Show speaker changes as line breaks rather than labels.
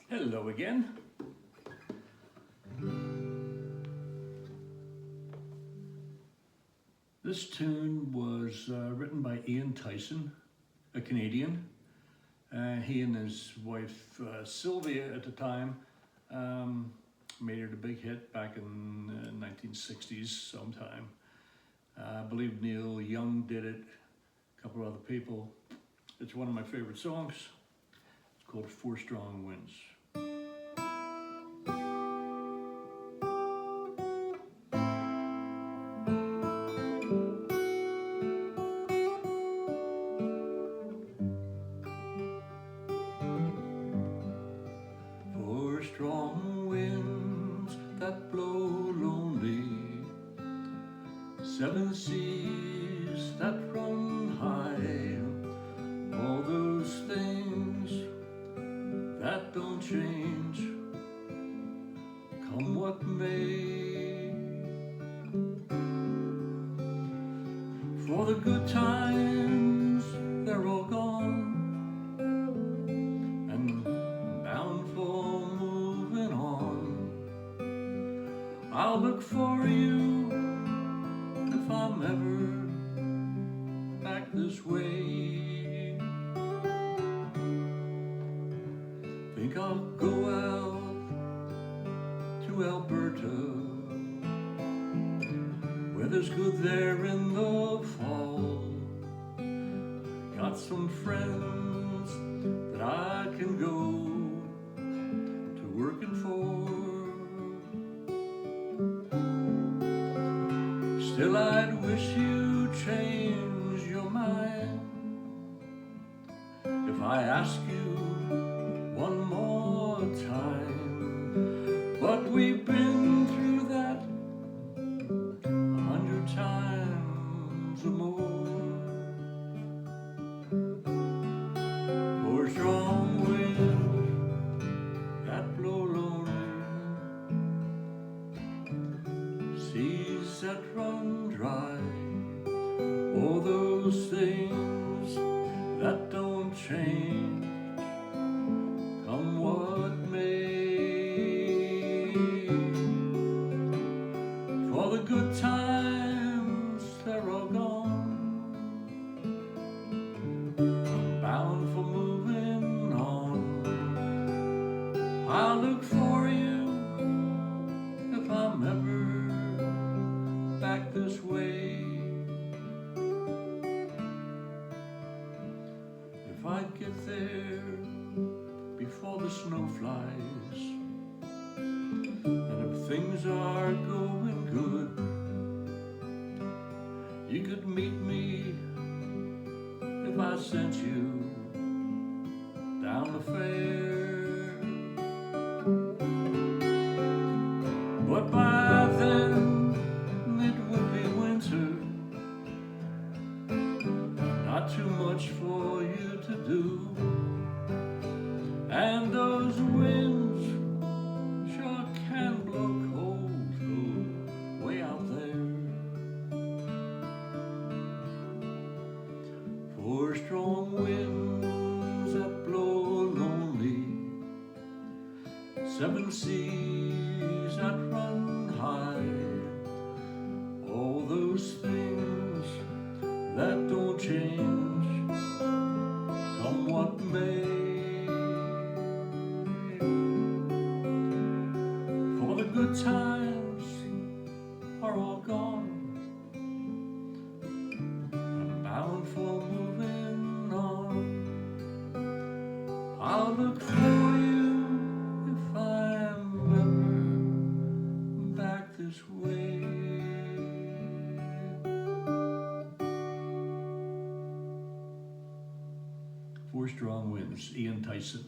Hello again. This tune was written by Ian Tyson, a Canadian. He and his wife Sylvia at the time made it a big hit back in the 1960s sometime. I believe Neil Young did it, a couple of other people. It's one of my favorite songs. It's called Four Strong Winds. Four strong winds that blow lonely, seven seas that run high, all those things that don't change, come what may. For the good times, they're all gone, and bound for moving on. I'll look for you if I'm ever back this way. Think I'll go out to Alberta, weather's good there in the fall. Got some friends that I can go to working for. Still I'd wish you'd change your mind if I ask you one more time. But we've been through that 100 times or more. Four strong winds that blow lonely, seas that run dry, all those things that don't change, come what may. For the good times, they're all gone, I'm bound for moving on. I'll look for you if I'm ever back this way. If I get there before the snow flies, and if things are going good, you could meet me if I sent you down the fair. But by then it would be winter, not too much for you to do, and those winds sure can blow cold through way out there. Four strong winds that blow lonely, seven seas that run high, all those things that don't change, come what may. For the good times are all gone, I'm bound for moving on. I'll look for you if I'm ever back this way. Four Strong Winds, Ian Tyson.